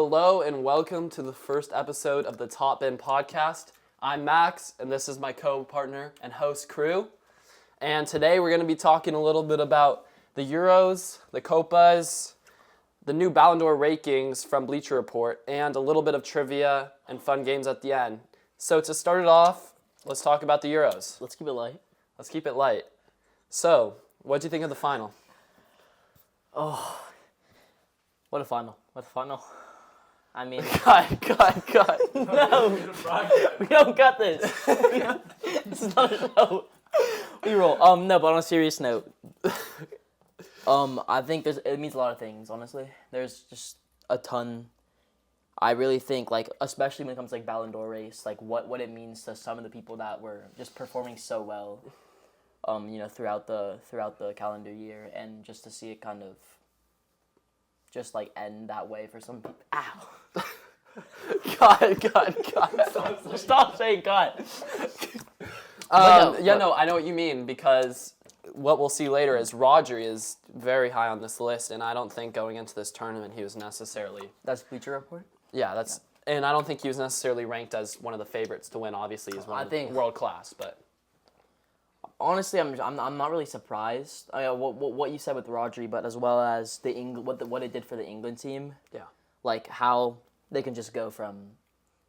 Hello and welcome to the first episode of the Top Bin podcast. I'm Max and this is my co-partner and host crew. And today we're going to be talking a little bit about the Euros, the Copas, the new Ballon d'Or rankings from Bleacher Report, and a little bit of trivia and fun games at the end. So to start it off, let's talk about the Euros. Let's keep it light. Let's keep it light. So, what do you think of the final? Oh, what a final. What a final. I mean... Cut. No, we don't cut this. This is not a show. We roll. No, but on a serious note, I think it means a lot of things, honestly. There's just a ton. I really think, especially when it comes to, Ballon d'Or race, what it means to some of the people that were just performing so well, throughout the calendar year, and just to see it kind of just, end that way for some people. Ow. God. Stop saying God. I know what you mean, because what we'll see later is Rodri is very high on this list, and I don't think going into this tournament he was necessarily... That's Bleacher Report? Yeah, and I don't think he was necessarily ranked as one of the favorites to win. Obviously, he's world class, but... Honestly, I'm not really surprised. What you said with Rodri, but as well as what it did for the England team. Yeah. How they can just go from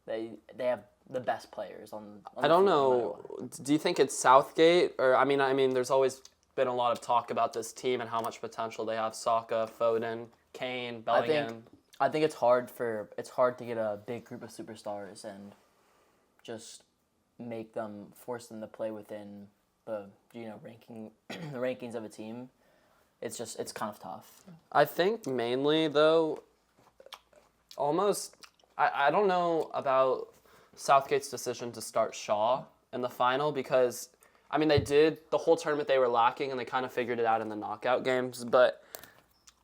they have the best players on I don't know. Do you think it's Southgate, or I mean, there's always been a lot of talk about this team and how much potential they have. Saka, Foden, Kane, Bellingham. I think it's hard to get a big group of superstars and just force them to play within the the rankings of a team. It's kind of tough. I think mainly though, almost I don't know about Southgate's decision to start Shaw in the final, because they did the whole tournament, they were lacking and they kind of figured it out in the knockout games, but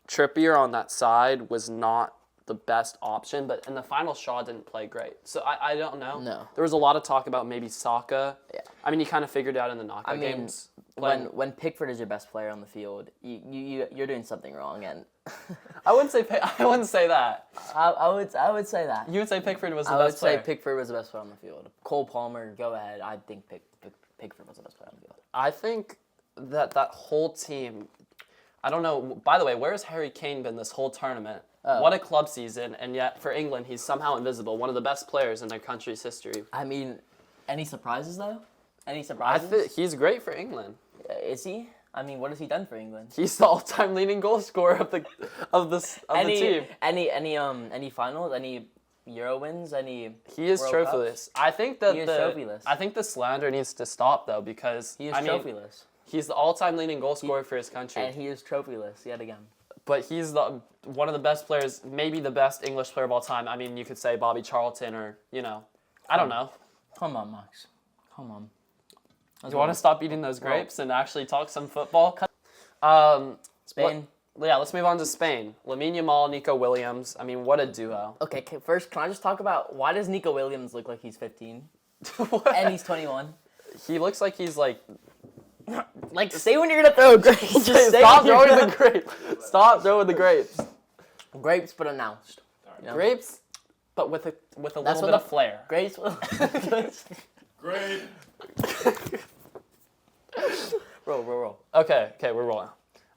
Trippier on that side was not the best option, but in the final Shaw didn't play great. So I don't know. No. There was a lot of talk about maybe Saka. Yeah. You kind of figured it out in the knockout games. When Pickford is your best player on the field, you're doing something wrong, and I wouldn't say that. I would say that. You would say Pickford was the best player. I would say Pickford was the best player on the field. Cole Palmer, go ahead. I think Pickford was the best player on the field. I think that whole team, I don't know. By the way, where's Harry Kane been this whole tournament? Oh. What a club season, and yet for England, he's somehow invisible. One of the best players in their country's history. Any surprises though? Any surprises? I think he's great for England. Is he? What has he done for England? He's the all-time leading goal scorer of the team. Any finals? Any Euro wins? He is World trophyless. Cups? I think that he is trophyless. I think the slander needs to stop though, because he is trophyless. He's the all-time leading goal scorer for his country, and he is trophyless yet again. But he's one of the best players, maybe the best English player of all time. You could say Bobby Charlton, or I don't know. Come on, Max. Come on. You want to stop eating those grapes and actually talk some football? Spain. Let's move on to Spain. Lamine Yamal, Nico Williams. What a duo. Okay, first, can I just talk about why does Nico Williams look like he's 15? And he's 21? He looks like he's say when you're going to throw a grape. Just stop throwing the grape. Stop throwing the grapes. Grapes, but announced. Grapes, but with a little bit of flair. Grapes with... Grape. Roll. Okay, we're rolling.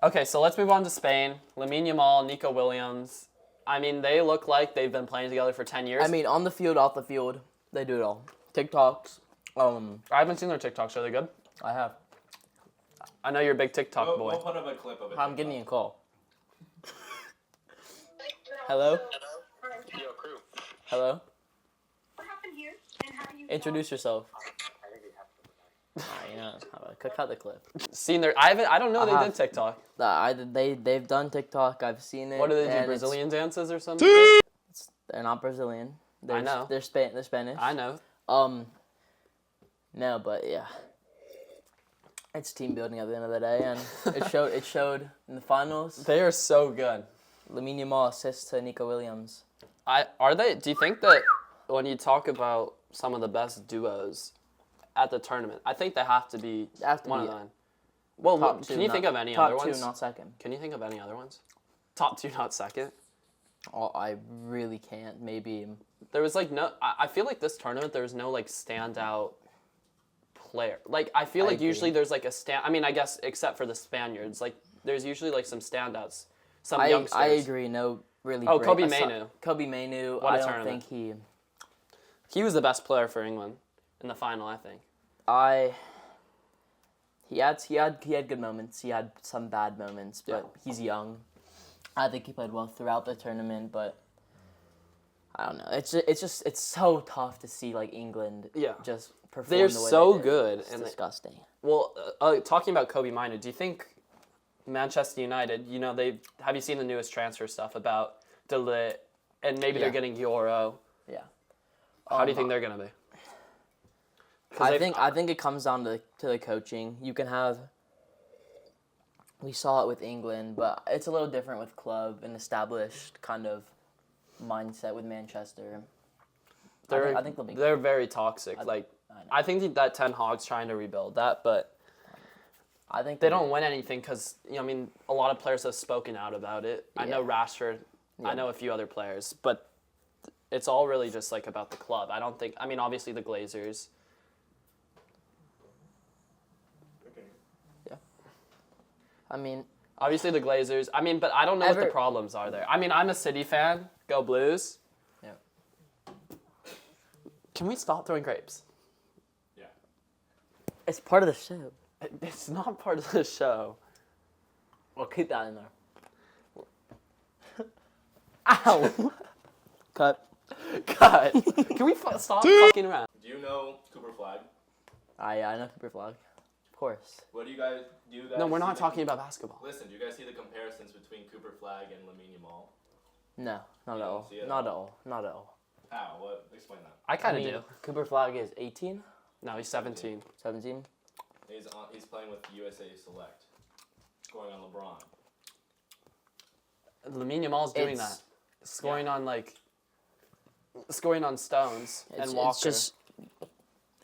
Okay, so let's move on to Spain. Lamine Yamal, Nico Williams. They look like they've been playing together for 10 years. On the field, off the field, they do it all. TikToks. I haven't seen their TikToks. Are they good? I have. I know you're a big TikTok boy. We'll put up a clip of it. I'm getting a call. Hello? Yo, crew. Hello? What happened here? And how do you Introduce yourself. I think we have to. Cut the clip. Seen their? I don't know they did TikTok. They've done TikTok. I've seen it. What do they do? Brazilian dances or something? They're not Brazilian. I know. They're Spanish. I know. No, but yeah. It's team building at the end of the day, and it showed in the finals. They are so good. Lamine Yamal assists to Nico Williams. Do you think that when you talk about some of the best duos at the tournament, I think they have to be one of them. Well, can you think of any other ones? Top two, not second. Can you think of any other ones? Top two, not second. Oh, I really can't. Maybe. There was like no. I feel like this tournament there was no like standout player. Like I feel I like agree. usually there's like a stand. I mean, I guess except for the Spaniards, like there's usually like some standouts, some youngsters. I agree. No, really. Oh, great. Kobe I saw- Mainu. Kobe Mainu. What a I don't tournament. think He was the best player for England in the final. I think. He had good moments. He had some bad moments, but he's young. I think he played well throughout the tournament, but I don't know. It's so tough to see like England just perform. They're the way so they did. good, It's and disgusting. Well, talking about Kobe Mainu, do you think Manchester United? You know, have you seen the newest transfer stuff about De Ligt, and maybe they're getting Euro? Yeah. How do you think they're gonna be? I think it comes down to the coaching. You can have. We saw it with England, but it's a little different with club and established kind of mindset with Manchester. I think they'll be. They're very toxic. I think that Ten Hag's trying to rebuild that, but I think they don't win anything because I mean a lot of players have spoken out about it. I know Rashford. I know a few other players, but it's all really just like about the club. I don't think. I mean, obviously the Glazers. I mean, Obviously the Glazers. I mean, but I don't know what the problems are there. I mean, I'm a City fan. Go Blues. Yeah. Can we stop throwing grapes? Yeah. it's part of the show. It's not part of the show. We'll keep that in there. Ow! Cut. God. Can we stop fucking around? Do you know Cooper Flag? I know Cooper Flag. Of course. What do you guys No, we're see not the- talking about basketball. Listen, do you guys see the comparisons between Cooper Flag and Lamine Yamal? No, not You at don't all. see it at Not at all? all. Not at all. How? What? Explain that. I kind of do. Cooper Flag is 18, No, he's 17. 17. He's playing with USA Select, scoring on LeBron. Lamine Yamal's doing It's- that. Scoring on Stones and Walker. It's just,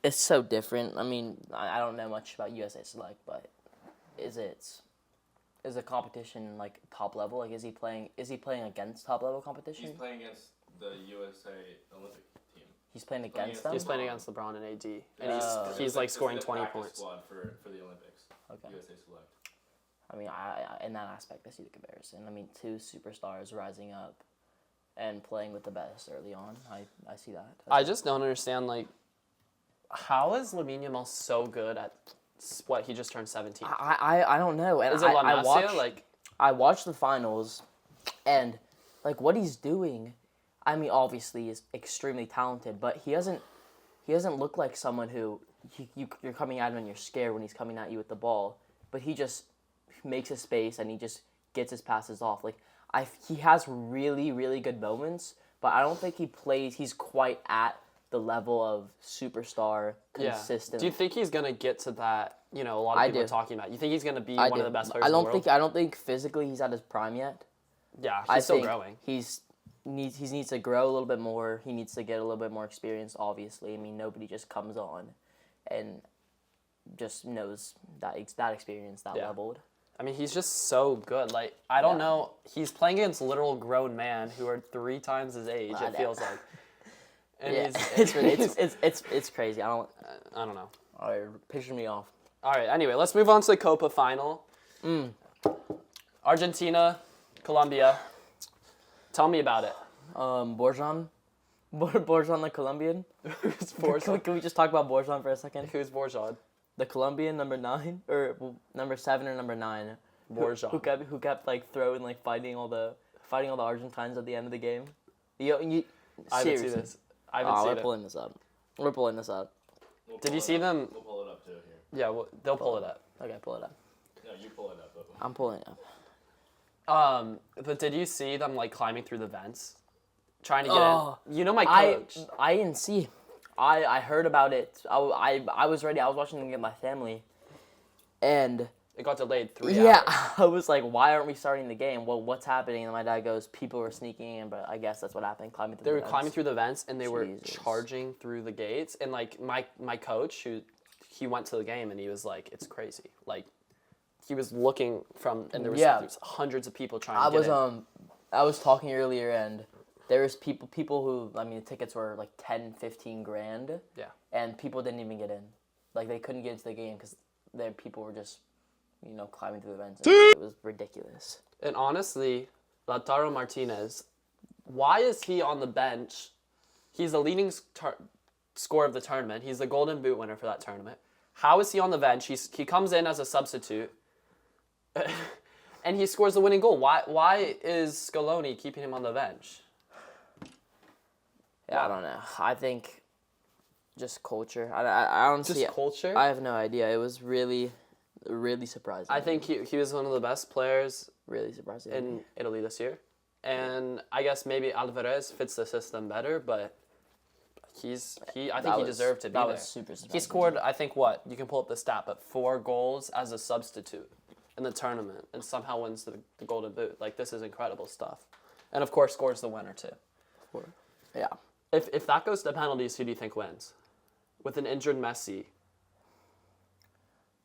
it's so different. I mean, I don't know much about USA Select, but is the competition like top level? Like, is he playing against top level competition? He's playing against the USA Olympic team. He's playing playing against against them. He's playing against LeBron and AD, and Oh. he's like This is scoring the 20 practice points. Squad for the Olympics. Okay. USA Select. I mean, I in that aspect, I see the comparison. I mean, two superstars rising up and playing with the best early on. I see that. I just don't understand, like, how is Lamine Yamal so good at what he just turned 17? I don't know. And Is it La I Masia? I watched the finals, and like what he's doing. I mean, obviously, is extremely talented, but he doesn't look like someone who you're coming at him and you're scared when he's coming at you with the ball. But he just makes a space and he just gets his passes off. Like he has really, really good moments, but I don't think he's quite at the level of superstar consistent. Do you think he's gonna get to that? You know, a lot of people are talking about. You think he's gonna be one of the best players in the world? I don't think physically he's at his prime yet. Yeah, I he's still think growing. He needs to grow a little bit more. He needs to get a little bit more experience. Obviously, I mean nobody just comes on and just knows that experience leveled. I mean, he's just so good. Like, I don't know. He's playing against literal grown men who are 3 times his age. It feels like. And It's crazy. I don't know. All right, picture me off. All right. Anyway, let's move on to the Copa final. Argentina, Colombia. Tell me about it. Borjan the Colombian. Who's Borjan? Can we just talk about Borjan for a second? Who's Borjan? The Colombian number 9 or number 7 or number 9. Borjan. Who kept like throwing like fighting all the Argentines at the end of the game. I haven't seen this. I haven't seen we're it. pulling this up. We're pulling this up. Did you see them? We'll pull it up too here. Yeah, they'll pull it up. Okay, pull it up. No, you pull it up. I'm pulling it up. But did you see them like climbing through the vents, trying to get in? You know my coach. I didn't see. I heard about it. I was ready. I was watching it with my family, and It got delayed 3 yeah, hours. I was like, why aren't we starting the game? Well, what's happening? And my dad goes, people were sneaking in, but I guess that's what happened. Climbing through. They the were vents. climbing through the vents and they were Jesus. charging through the gates. And like my coach, he went to the game and he was like, it's crazy. Like he was looking from and there was hundreds of people trying to get in. I was talking earlier, and there was people who, I mean, the tickets were like 10, 15 grand. Yeah. And people didn't even get in. Like, they couldn't get into the game because people were just, climbing through the vents. And it was ridiculous. And honestly, Lautaro Martinez, why is he on the bench? He's the leading scorer of the tournament. He's the Golden Boot winner for that tournament. How is he on the bench? He comes in as a substitute, and he scores the winning goal. Why is Scaloni keeping him on the bench? Yeah, I don't know. I think just culture. I don't see Just culture? I have no idea. It was really, really surprising. I think he was one of the best players really surprising in Italy this year. And I guess maybe Alvarez fits the system better, but I think he deserved to be there. That was super surprising. He scored, I think, you can pull up the stat, but 4 goals as a substitute in the tournament and somehow wins the Golden Boot. Like, this is incredible stuff. And, of course, scores the winner, too. Yeah. If that goes to penalties, who do you think wins? With an injured Messi.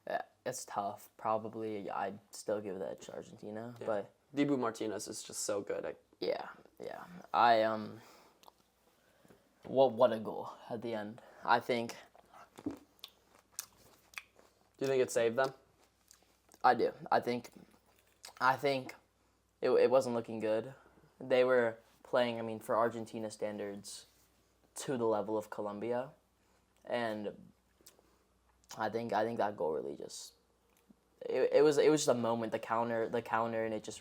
Yeah, it's tough. Probably I'd still give that to Argentina, Yeah. but Dibu Martinez is just so good. yeah. What a goal at the end. I think. Do you think it saved them? I do. I think it wasn't looking good. They were playing, I mean, for Argentina standards, to the level of Colombia, and I think that goal really just it was just a moment, the counter, and it just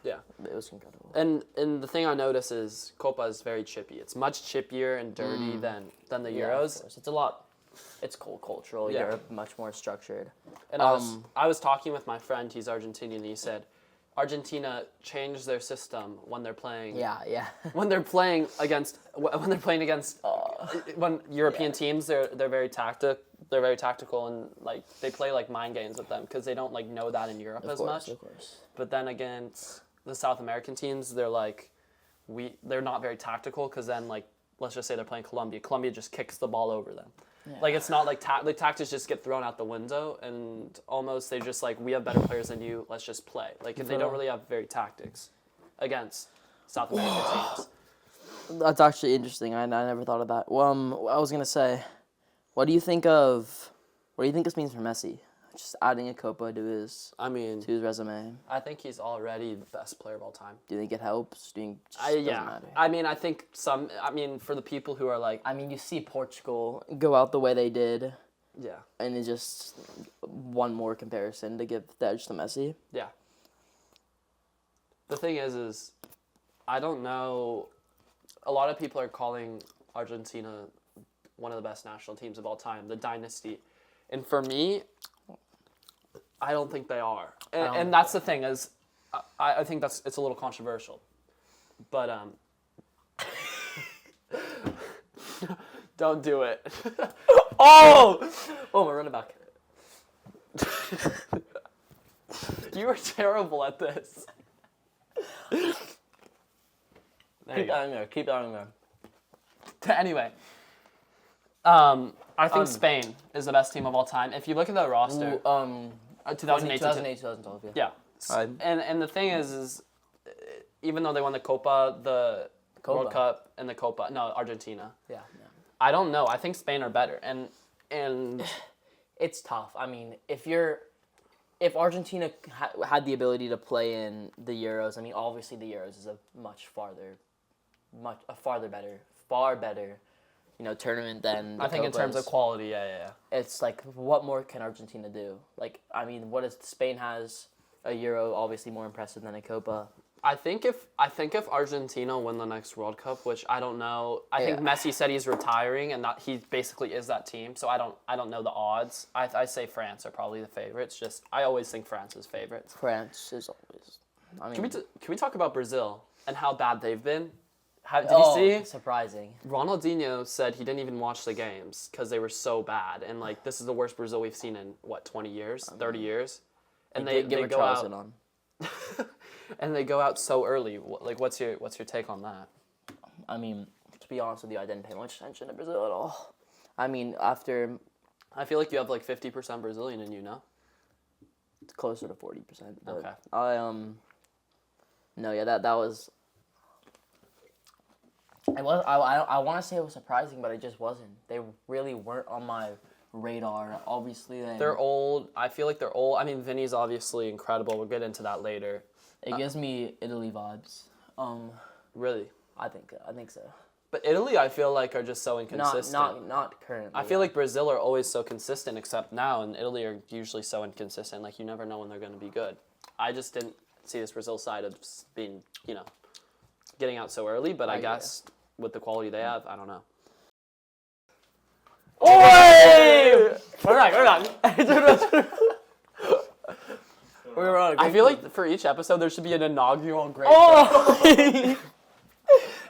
it was incredible. And the thing I notice is Copa is very chippy. It's much chippier and dirty than the Euros. Of course. It's a lot. It's cultural. Yeah. Europe much more structured. And I was talking with my friend. He's Argentinian. And he said Argentina changed their system when they're playing. Yeah. When they're playing against when European teams, they're very tactical and like they play like mind games with them because they don't like know that in Europe as much. Of course. But then against the South American teams, they're not very tactical because then like let's just say they're playing Colombia. Colombia just kicks the ball over them. Yeah. Like it's not like tactics just get thrown out the window and almost they just like we have better players than you. Let's just play. Like they don't really have very tactics against South American teams. That's actually interesting. I never thought of that. Well, I was gonna say, what do you think this means for Messi? Just adding a Copa to his resume. I think he's already the best player of all time. Do you think it helps? Doesn't matter? I mean, I think for the people who are like... I mean, you see Portugal go out the way they did. Yeah. And it's just one more comparison to give the edge to Messi. Yeah. The thing is I don't know... A lot of people are calling Argentina one of the best national teams of all time, the dynasty. And for me... I don't think they are, and that's the thing is, I think it's a little controversial, but don't do it. Oh, my running back. You are terrible at this. Keep that in there. Anyway, I think Spain is the best team of all time. If you look at the roster. 2008, 2012, yeah. Yeah. And the thing is even though they won the Copa, the World Cup, and the Copa, no, Argentina. Yeah. I don't know. I think Spain are better. And it's tough. I mean, if Argentina had the ability to play in the Euros, I mean, obviously the Euros is a far better, tournament than the I think Copas. in terms of quality, yeah. It's like, what more can Argentina do? Like, I mean, what is Spain has a Euro, obviously more impressive than a Copa. I think if Argentina win the next World Cup, which I don't know, I think Messi said he's retiring and that he basically is that team. So I don't know the odds. I say France are probably the favorites. Just I always think France is favorites. France is always. I mean, can we talk about Brazil and how bad they've been? Did you see? Surprising. Ronaldinho said he didn't even watch the games because they were so bad, and like this is the worst Brazil we've seen in 20 years, 30 years, and they go out. On. And they go out so early. Like, what's your take on that? I mean, to be honest with you, I didn't pay much attention to Brazil at all. I mean, after. I feel like you have like 50% Brazilian in you, no? It's closer to 40%. Okay. No, yeah, that was. It was. I want to say it was surprising, but it just wasn't. They really weren't on my radar. Obviously, They're old. I feel like they're old. I mean, Vinny's obviously incredible. We'll get into that later. It gives me Italy vibes. Really? I think so. But Italy, I feel like, are just so inconsistent. Not currently. I feel like Brazil are always so consistent, except now, and Italy are usually so inconsistent. Like, you never know when they're going to be good. I just didn't see this Brazil side of being, getting out so early, but I guess with the quality they have, I don't know. Oh! We're back. We're on. I feel like for each episode, there should be an inaugural grape. Oh!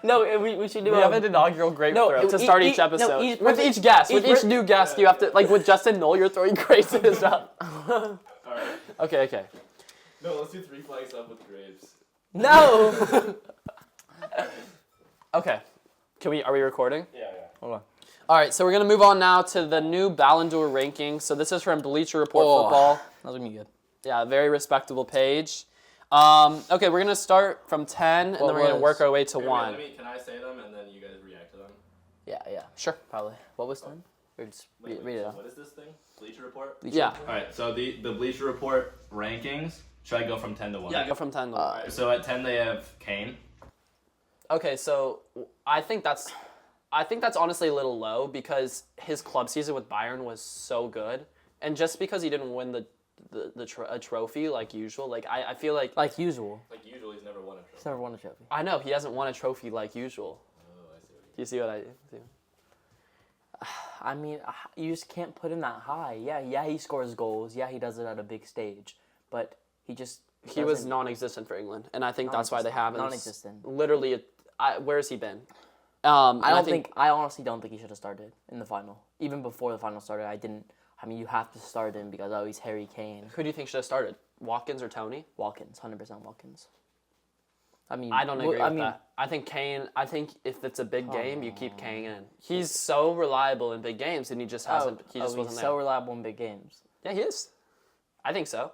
No, we should do. We have an inaugural grape throw to start each episode. With each guest, with each new guest, you have to, like with Justin Knoll, you're throwing grapes in his mouth. Alright. Okay. No, let's do 3 flags up with grapes. No. Okay. Are we recording? Yeah. Hold on. All right, so we're going to move on now to the new Ballon d'Or ranking. So this is from Bleacher Report Football. That's gonna be good. Yeah, very respectable page. Okay, we're going to start from 10, and then we're going to work our way to 1. Can I say them and then you guys react to them? Yeah. Sure. Probably. What was time? Or just read it so off. what is this thing? Bleacher Report? Yeah. Alright, so the Bleacher Report rankings, should I go from 10 to 1? Yeah, go from 10 to 1. Alright, so at 10 they have Kane. Okay, so I think that's honestly a little low because his club season with Bayern was so good, and just because he didn't win a trophy like usual, like I feel like usual. Like usual, he's never won a trophy. He's never won a trophy. I know he hasn't won a trophy like usual. Oh, I see what Do you see what I do? I mean, you just can't put him that high. Yeah, he scores goals. Yeah, he does it at a big stage, but he was non-existent for England, and I think that's why they have him. Non-existent. Literally, where has he been? I honestly don't think he should have started in the final. Even before the final started, I mean, you have to start him because he's Harry Kane. Who do you think should have started? Watkins or Tony? Watkins, 100% Watkins. I mean, I don't agree with that. I think Kane. I think if it's a big game, you keep Kane in. He's so reliable in big games, and he just hasn't. He just wasn't he's there. so reliable in big games. Yeah, he is. I think so.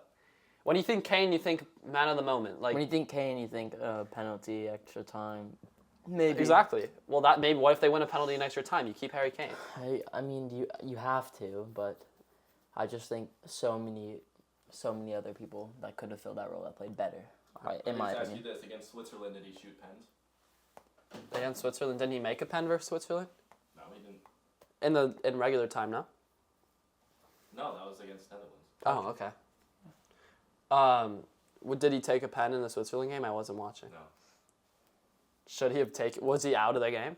When you think Kane, you think man of the moment. Like when you think Kane, you think penalty, extra time. Maybe. Exactly. Well, what if they win a penalty in extra time? You keep Harry Kane. I mean, you have to, but I just think so many other people that could have filled that role that played better. In my opinion. Ask you this: against Switzerland, did he shoot pens? Against Switzerland, didn't he make a pen versus Switzerland? No, he didn't. In regular time, no? No, that was against Netherlands. Oh, okay. Did he take a pen in the Switzerland game? I wasn't watching. No. Should he have taken? Was he out of the game,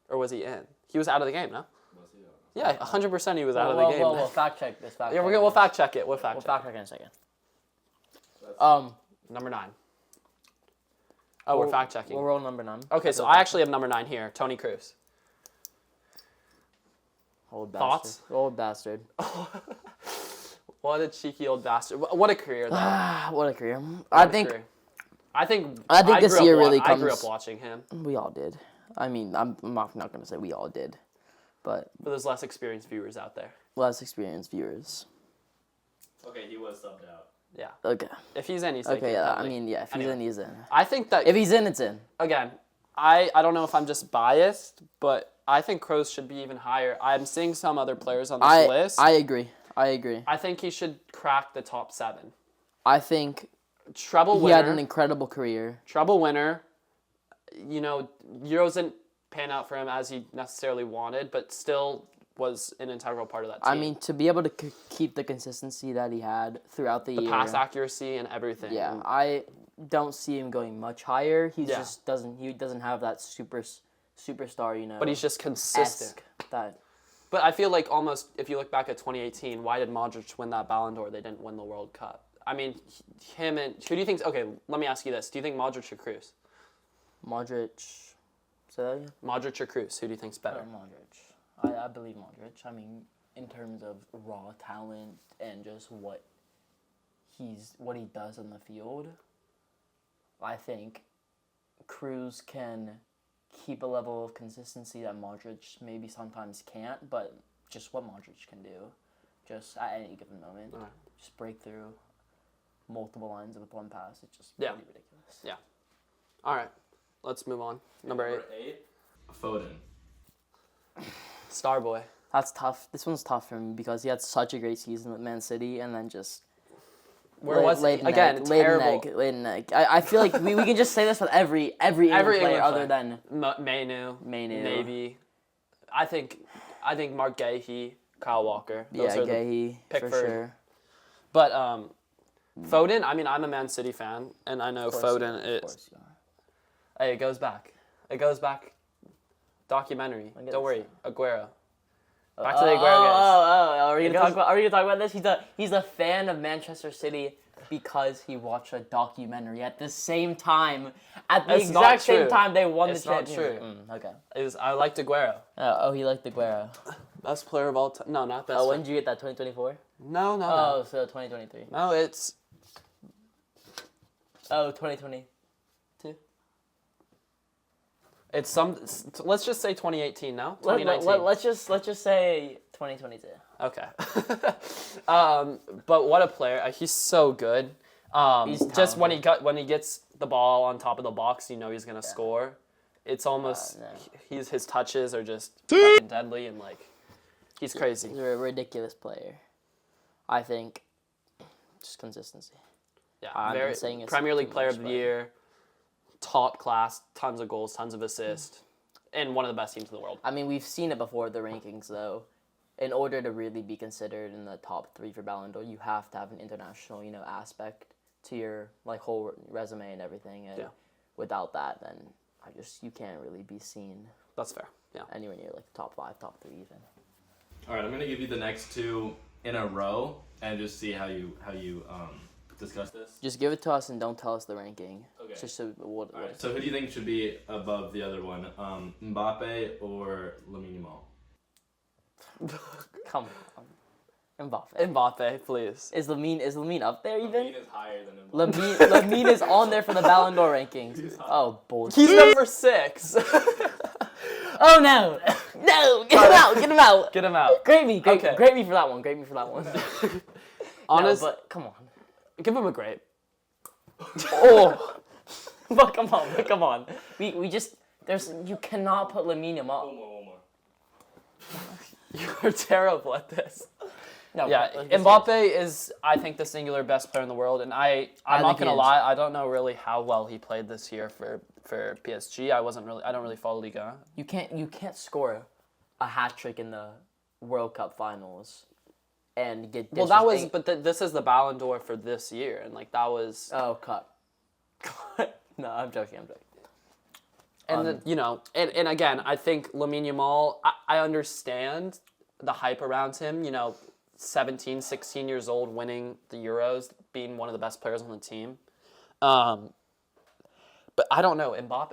or was he in? He was out of the game, no? Was he? Yeah, 100% he was out of the game. We'll fact check this. Yeah, we'll fact check it. We'll fact check in a second. Number 9. Oh, we're fact checking. We'll roll number 9. Okay, so I actually have number 9 here. Tony Cruz. Old bastard. Thoughts? Old bastard. What a cheeky old bastard. What a career, though. What a career. I think this year really comes. I grew up watching him. We all did. I mean, I'm not going to say we all did, but there's less experienced viewers out there. Less experienced viewers. Okay, he was subbed out. Yeah. Okay. If he's in, he's okay. Yeah. I mean, yeah. If he's in, he's in. I think that if he's in, it's in. Again, I don't know if I'm just biased, but I think Kroos should be even higher. I'm seeing some other players on this list. I agree. I think he should crack the top 7. I think treble winner. He had an incredible career. Treble winner. Euros didn't pan out for him as he necessarily wanted, but still was an integral part of that team. I mean, to be able to keep the consistency that he had throughout the year. The pass accuracy and everything. Yeah, I don't see him going much higher. He just doesn't have that superstar, But he's just consistent. But I feel like almost, if you look back at 2018, why did Modric win that Ballon d'Or? They didn't win the World Cup. I mean, who do you think, okay, let me ask you this. Do you think Modric or Kroos? Modric, say that again? Modric or Kroos, who do you think's better? Modric. I believe Modric. I mean, in terms of raw talent and just what he does on the field, I think Kroos can keep a level of consistency that Modric maybe sometimes can't, but just what Modric can do, just at any given moment, just break through. multiple lines with one pass. It's just Yeah. pretty ridiculous. Yeah. All right, let's move on. Number 8. Foden. Starboy. That's tough. This one's tough for me because he had such a great season with Man City and then just Where was he? Again, terrible. Laid an egg. I feel like we can just say this with every England player England other player. than Mainu. Mainu. Maybe. I think Mark Gahey, Kyle Walker. Those are Gahey for Pickford. sure. But Foden, I mean, I'm a Man City fan, and I know Foden is. Hey, it goes back. Documentary. Don't worry. Aguero. Back to the Aguero guys. Are we gonna talk about this? He's a fan of Manchester City because he watched a documentary at the same time. At the It's exact not same true. time they won It's the not championship. true. Okay. I liked Aguero. He liked Aguero. Best player of all time. No, not best. When did you get that? 2024? No. Oh, so 2023. No, it's 2022. it's some. Let's just say 2018. No, 2019. Let's just say 2022. Okay. But what a player! He's so good. He's Just when talented. he gets the ball on top of the box, you know he's gonna score. It's almost no. his touches are just fucking deadly and like he's crazy. He's a ridiculous player. I think just consistency. Yeah, I've been very saying it's Premier League too Player much, of the but- Year, top class, tons of goals, tons of assists, and one of the best teams in the world. I mean, we've seen it before the rankings though. In order to really be considered in the top 3 for Ballon d'Or, you have to have an international, aspect to your whole resume and everything. And Yeah. without that, then you can't really be seen That's fair. Yeah. anywhere near the top 5, top 3 even. All right, I'm gonna give you the next 2 in a row and just see how you discuss this. Just give it to us and don't tell us the ranking. Okay. Just so what All right. So who do you think should be above the other one? Mbappe or Lamine Yamal? Come on. Mbappe. Mbappe, please. Is Lamine up there even? Lamine is higher than Mbappe. Lamine is on there for the Ballon d'Or rankings. Oh, bullshit. He's number 6. Oh, no. No, get him out, get him out. Get him out. Grade me for that one, Honest, No, but come on. give him a grape. Oh. But come on. We just, you cannot put Lamine Yamal. One more. You're terrible at this. No, Yeah, let's be Mbappe is, I think, the singular best player in the world, and I'm not think he gonna is. lie, I don't know really how well he played this year for PSG. I don't really follow Liga. You can't score a hat trick in the World Cup finals and get Well, that was, but this is the Ballon d'Or for this year, and like that was, Oh, cut. No, I'm joking. and and again, I think Lamine Yamal, I understand the hype around him. 17, 16 years old, winning the Euros, being one of the best players on the team. But I don't know, Mbappe.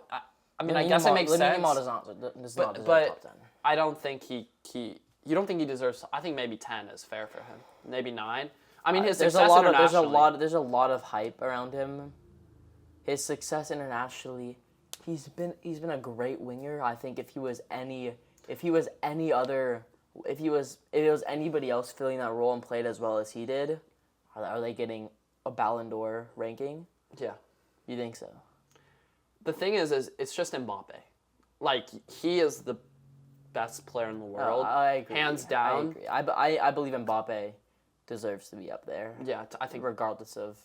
I mean, I guess it makes sense. Lamine Yamal does not deserve but top 10. I don't think he. You don't think he deserves? I think maybe 10 is fair for him. Maybe 9. I mean, his success internationally. There's a lot of hype around him. His success internationally, he's been a great winger. I think if it was anybody else filling that role and played as well as he did, are they getting a Ballon d'Or ranking? Yeah. You think so? The thing is it's just Mbappe. Like, he is the best player in the world. I agree. Hands down. I agree. I believe Mbappe deserves to be up there. Yeah, I think. Regardless of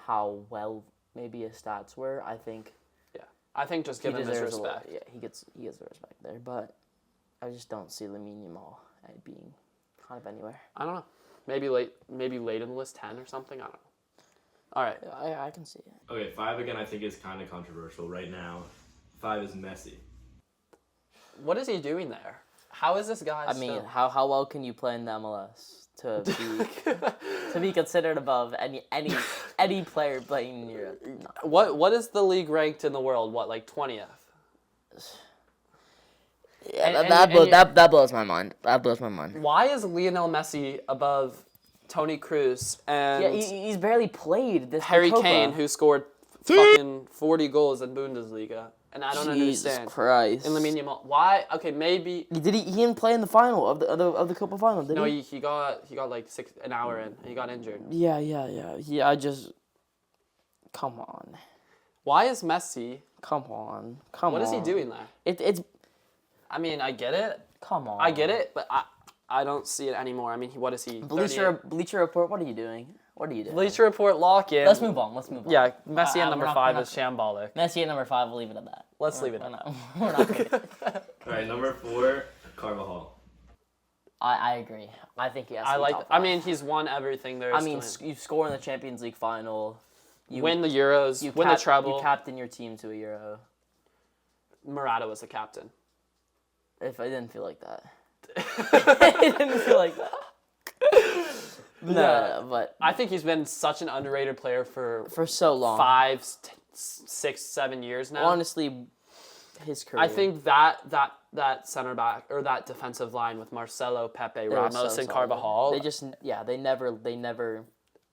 how well maybe his stats were, I think I think just give him his respect. He gets the respect there, but I just don't see Lamine Yamal being kind of anywhere. I don't know. Maybe late in the list, 10 or something. I don't know. All right. I can see it. Okay, 5 again I think is kind of controversial right now. 5 is Messi. What is he doing there? How is this guy? I mean, how well can you play in the MLS to be considered above any player playing in Europe? No. What is the league ranked in the world? What, like 20th? Yeah, And that blows my mind. That blows my mind. Why is Lionel Messi above Toni Kroos and Yeah, he's barely played this Harry Copa. Kane, who scored fucking 40 goals in Bundesliga? and I don't Jesus understand. Christ. And Lamine Yamal, why? Okay, maybe. Did he didn't play in the final of the Copa final, did No, he? he got like an hour in, and he got injured. Yeah. I just come on. Why is Messi? Come on. What is he doing there? It's I mean, I get it. come on. I get it, but I don't see it anymore. I mean, what is he? Bleacher Report, what are you doing? Bleacher Report lock in. Let's move on. Yeah, Messi at we're number not- 5 we're is shambolic. Messi at number 5, we'll leave it at that. Let's leave it at that. We're not gonna All right, number 4, Carvajal. I agree. I think he has to I be like. top I 5. mean, he's won everything there is. I mean, to you score in the Champions League final. You win the Euros, win the treble. You captain your team to a Euro. Murata was the captain. If I didn't feel like that. I didn't feel like that. No, but I think he's been such an underrated player for so long. 5, 6, 7 years now. Honestly, his career. I think that center back or that defensive line with Marcelo, Pepe, they were Ramos, so and solid. Carvajal. They never.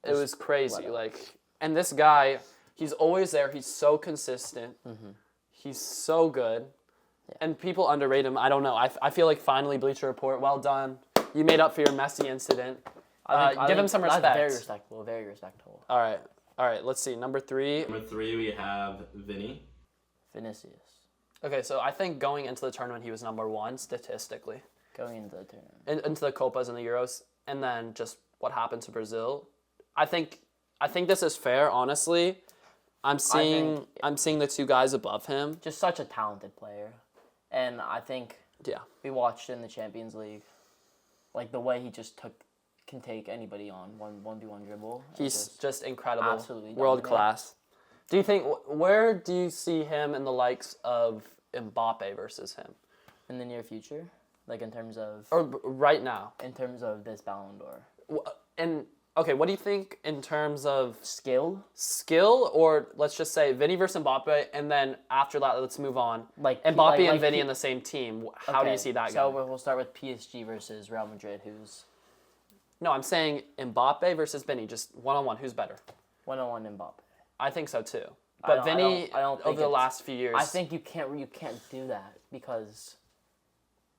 It was crazy. let up. Like, and this guy, he's always there. He's so consistent. Mm-hmm. He's so good. And people underrate him. I don't know. I feel like finally Bleacher Report, well done. You made up for your Messi incident. Give him some respect. That's very respectable. Very respectable. All right. Let's see. Number 3. Number 3, we have Vinny. Vinicius. Okay, so I think going into the tournament, he was number 1 statistically. Going into the tournament. Into the Copas and the Euros, and then just what happened to Brazil. I think this is fair, honestly. I'm seeing the 2 guys above him. Just such a talented player. And I think we watched in the Champions League, like the way he just can take anybody on 1v1 dribble. He's just incredible. absolutely World dominant. class. Do you think, where do you see him in the likes of Mbappe versus him? In the near future, like in terms of Right now? this Ballon d'Or. And, okay, what do you think in terms of Skill? or let's just say Vinny versus Mbappe, and then after that, let's move on. Like Mbappe and Vinny in the same team. How do you see that So going? we'll start with PSG versus Real Madrid, who's No, I'm saying Mbappe versus Vinny, just one-on-one. Who's better? 1-on-1 Mbappe. I think so too. I But don't- Vinny, I don't think over the it's- last few years, I think you can't do that because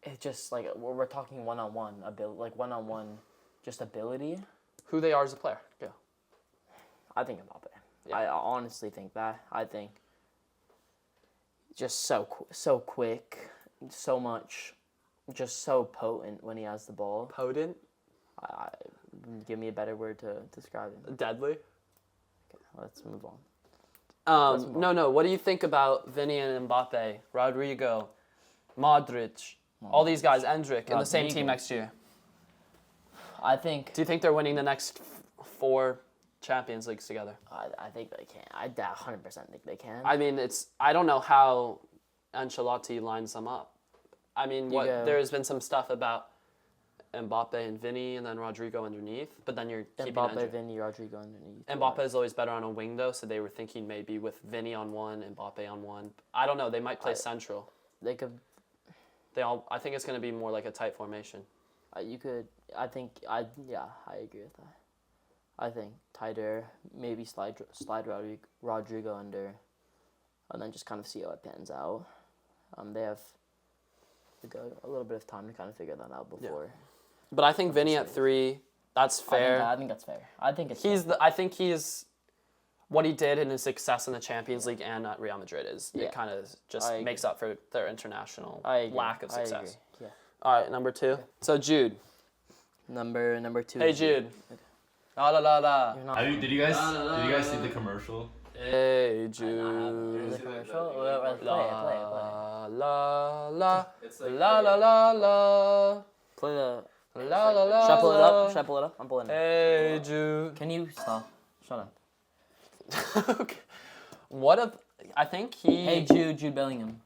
it just like we're talking 1-on-1 like 1-on-1 just ability. who they are as a player. Yeah. I think Mbappe. Yeah. I honestly think that. I think just so quick, so much, just so potent when he has the ball. Potent, Give me a better word to describe him. deadly. Let's move on. No. What do you think about Vinny and Mbappe, Rodrigo, Modric, all these guys, Endrick, in the same Rodrigo. team next year? I think. Do you think they're winning the next 4 Champions Leagues together? I think they can. I 100% think they can. I mean, I don't know how Ancelotti lines them up. I mean, there's been some stuff about Mbappe and Vinny, and then Rodrigo underneath, but then you're keeping Mbappe, Endrick. Vinny, Rodrigo underneath. Mbappe is always better on a wing, though, so they were thinking maybe with Vinny on one, Mbappe on one. I don't know. They might play central. They could. I think it's going to be more like a tight formation. You could. I agree with that. I think tighter, maybe slide Rodrigo under, and then just kind of see how it pans out. They have a little bit of time to kind of figure that out before. Yeah. But I think Vinny at 3, that's fair. I think that's fair. I think it's. I think he's what he did in his success in the Champions League and at Real Madrid is it kind of just makes up for their international lack of success. I agree. Yeah. All right, number 2. So Jude. Number 2. Hey Jude. La la la la. Did you guys see the commercial? Hey Is Jude. it commercial? Play it. La la la. La la la la. Play the. La la la. Should I pull it up? Should I pull it up? I'm pulling it. Hey Jude. Can you stop? Shut up. Okay. What if I think he? Hey Jude Bellingham.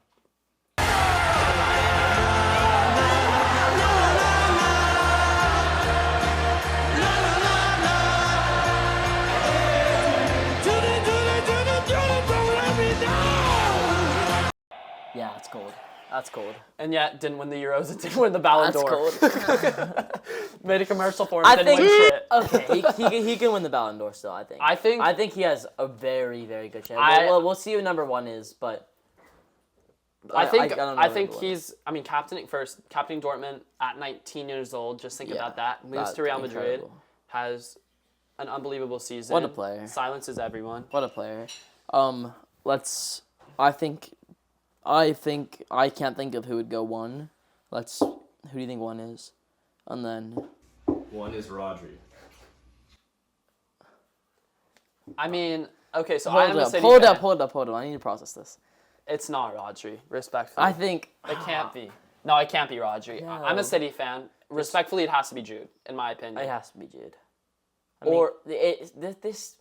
Yeah, it's cold. That's cold. And yet didn't win the Euros. It didn't win the Ballon d'Or. That's cold. Made a commercial for him. I Didn't think. win shit. Okay, he can win the Ballon d'Or still. I think. I think he has a very, very good chance. I- We'll see who number 1 is, but I think don't know I who think it was. he's. I mean, captaining Dortmund at 19 years old. Just think about that. Moves that's to Real Madrid, incredible. has an unbelievable season. What a player. Silences everyone. What a player. I think I can't think of who would go 1. Who do you think 1 is? And then 1 is Rodri. I mean, okay, so I am a City hold fan. up. I need to process this. It's not Rodri, respectfully. I think It can't be. No, it can't be Rodri. No. I'm a City fan. Respectfully, it has to be Jude, in my opinion. it has to be Jude.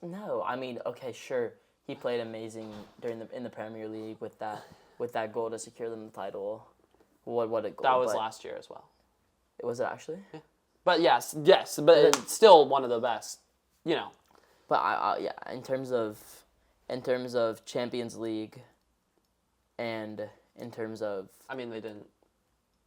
No. I mean, okay, sure. He played amazing in the Premier League with that goal to secure them the title. What a goal! That was but- last year as well. Was it actually? But yes, but it's still one of the best. You know, But yeah, in terms of Champions League, and in terms of I mean, they didn't.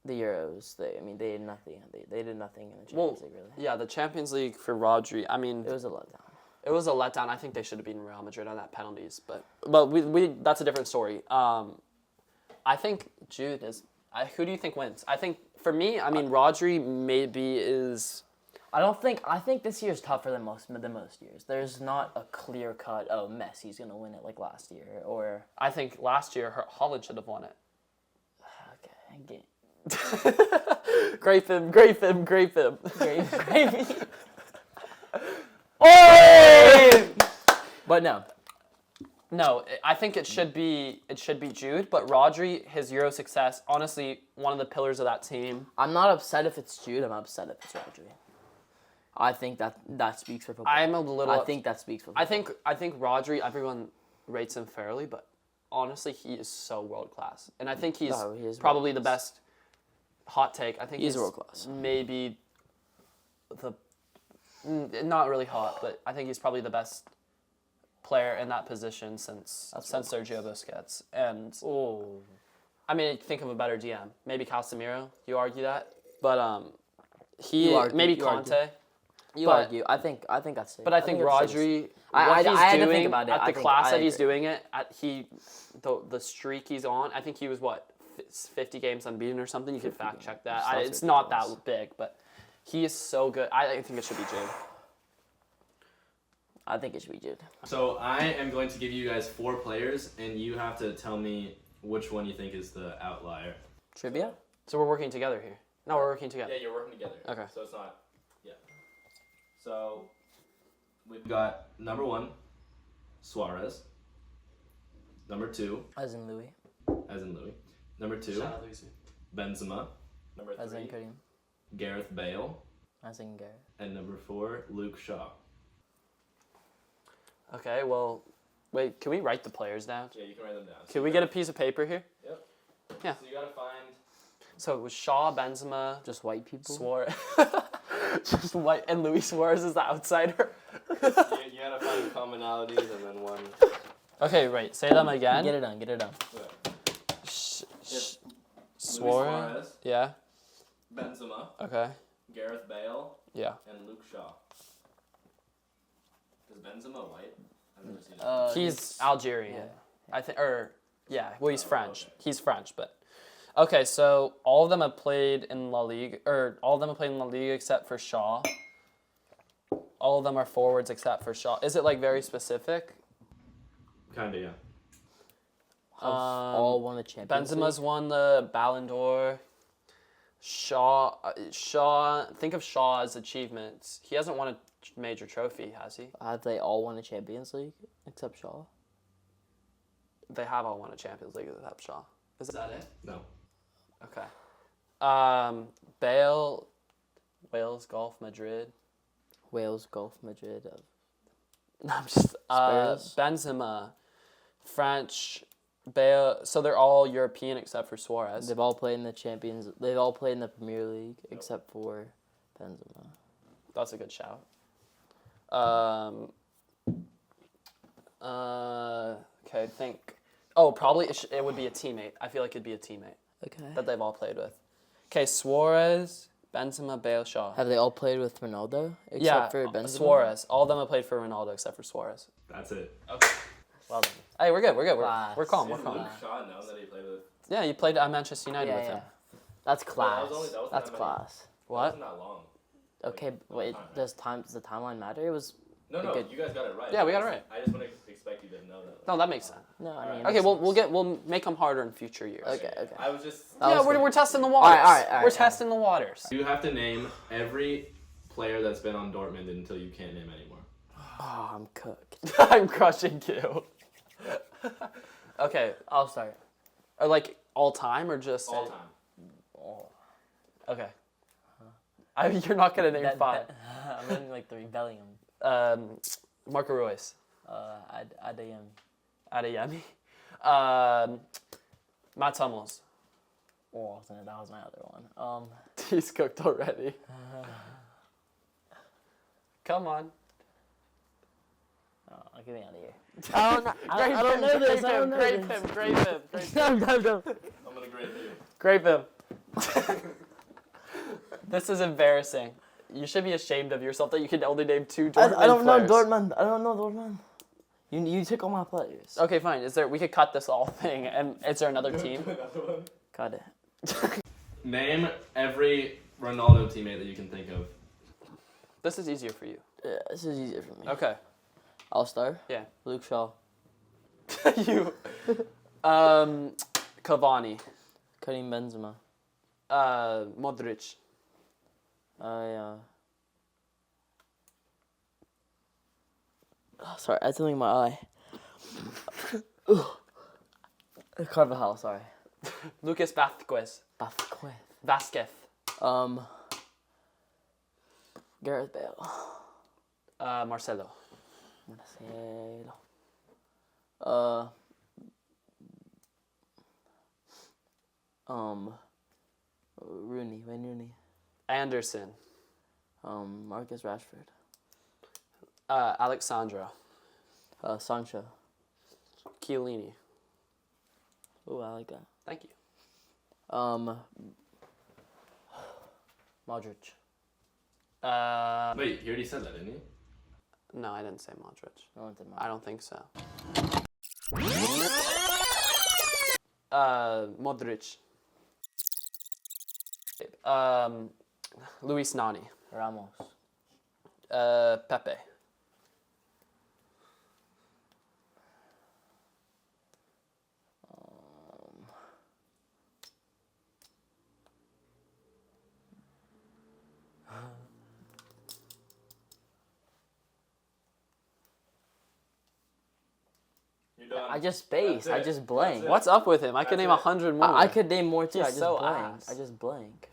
the Euros, they did nothing. They did nothing in the Well, Champions League really. yeah, the Champions League for Rodri. I mean, It was a letdown. it was a letdown. I think they should have beaten Real Madrid on that penalties, but we that's a different story. I think Jude is. Who do you think wins? I think for me, I mean, Rodri maybe is. I think this year's tougher than most years. There's not a clear cut. Oh, Messi's gonna win it like last year, or I think last year Holland should have won it. okay, Grape him. Gravy. Oh! But no, No, I think it should be Jude, but Rodri, his Euro success, honestly, one of the pillars of that team. I'm not upset if it's Jude. I'm upset if it's Rodri. I think that speaks for football. I'm a little. I think that speaks for football. I think Rodri. Everyone rates him fairly, but honestly, he is so world class, and I think he's No, he is probably the world-class. best. Hot take. I think He's world-class. Maybe not really hot, but I think he's probably the best player in that position since Sergio Busquets. And I mean, think of a better DM. Maybe Casemiro. You argue that, but maybe Conte. You argue. I think that's safe. But I think it's safe. Rodri, I what he's had to doing think about it. at I the think- class I that he's agree. doing it, the streak he's on, I think he was, 50 games unbeaten or something? You could fact check that. Sounds It's not ridiculous. that big, but he is so good. I think it should be Jude. I think it should be Jude. So I am going to give you guys 4 players, and you have to tell me which one you think is the outlier. Trivia? So we're working together here. No, we're working together. Yeah, you're working together. Okay. So it's not. Yeah. So we've got number 1, Suarez. Number 2, As in Louis. as in Louis. Number 2, Benzema. Number As in 3, Karim. Gareth Bale. As in Gareth. And number 4, Luke Shaw. Okay, well, wait, can we write the players down? Yeah, you can write them down. Can we get a piece of paper here? Yep. Yeah. So you gotta find. So it was Shaw, Benzema, Just white people? Suarez. Just white, and Luis Suarez is the outsider. You gotta find commonalities and then one. Okay, right. Say them again. Get it done. It's Suarez. Suarez, Yeah. Benzema, Okay. Gareth Bale, Yeah. and Luke Shaw. Is Benzema white? I've never seen it. He's Algerian. yeah. I think, yeah. Well, he's French. okay. He's French, but okay. So all of them have played in La Liga, or all of them have played in La Liga except for Shaw. All of them are forwards except for Shaw. Is it like very specific? Kinda, yeah. Have all won the Champions Benzema's won the Ballon d'Or. Shaw. Think of Shaw's achievements. He hasn't won a major trophy, has he? League? Have they all won the Champions League except Shaw? They have all won a Champions League except Shaw. Is that it? No. Okay. Bale, Wales, Golf, Madrid. Wales, Gulf, Madrid. No, I'm just Spurs. Benzema, French, Bale. So they're all European except for Suarez. They've all played in the Champions. They've all played in the Premier League except for Benzema. That's a good shout. Okay, think. Oh, probably it would be a teammate. I feel like it'd be a teammate Okay. that they've all played with. Okay, Suarez, Benzema, Bale, Shaw. Have they all played with Ronaldo except Yeah, for Benzema? Suarez. All of them have played for Ronaldo except for Suarez. That's it. Okay. Well done. Hey, we're good. We're Class. calm. We're Did calm. Luke Shaw know that he played with Yeah, you played at Manchester United with him. That's Well, class. that wasn't That's that many. class. That What? wasn't that long. Okay, wait. Does the timeline matter? It was. No, Good. you guys got it right. Yeah, we got it right. I just wouldn't expect you to know that. No, that makes sense. No, I mean. Okay, we'll make them harder in future years. Okay. I was just. That Yeah, was we're, good. we're testing the waters. All right, We're testing the waters. You have to name every player that's been on Dortmund until you can't name anymore. Oh, I'm cooked. I'm crushing you. Okay, I'll start. or like all time or just All time. Oh. Okay. You're not gonna name five. I'm running like 3. Bellingham. Marco Reus, Adeyemi. Adeyemi, Matt Hummels. Oh, that was my other one. He's cooked already. Come on. Oh, get me out of here. I don't know this. I don't know Grape this. him, grape him, grape him. No. I'm gonna grade you. Grape him. This is embarrassing. You should be ashamed of yourself that you can only name 2 Dortmund I don't know players. Dortmund. I don't know Dortmund. You took all my players. Okay, fine. We could cut this all thing, and is there another team? Another one. Cut it. Name every Ronaldo teammate that you can think of. This is easier for you. Yeah, this is easier for me. Okay. I'll start. Yeah. Luke Shaw. You. Cavani. Karim Benzema. Modric. Sorry, I had something in my eye. Carvajal, sorry. Lucas Vázquez. Vasquez. Vázquez. Gareth Bale. Marcelo. Marcelo. Wayne Rooney. Anderson. Marcus Rashford. Alexandra. Sancho. Chiellini. Oh, I like that. Thank you. Modric. Wait, you already said that, didn't you? No, I didn't say Modric. No one did I don't think so. Modric. Luis Nani. Ramos. Pepe. You're done. I just spaced. I just blanked. it. What's up with him? I could name 100 more. I could name more too. I Just just so blank. ass. I just blank.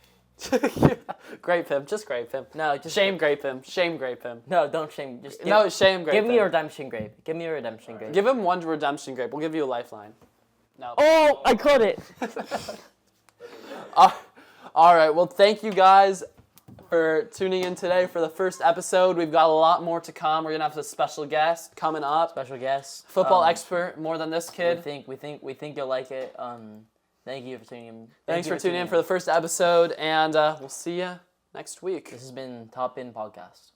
Grape him. Just grape him. No, just Shame grape him. Shame grape him. No, don't shame. Just No, shame grape give him. me a redemption grape. Give me a redemption grape. Give him one redemption grape. We'll give you a lifeline. No. Oh, I caught it. All right. Well, thank you guys for tuning in today for the first episode. We've got a lot more to come. We're gonna have a special guest coming up. Special guest. Football expert more than this We kid. think you'll like it. Thank you for tuning in. Thanks for tuning in for the first episode, and we'll see you next week. This has been Top In Podcast.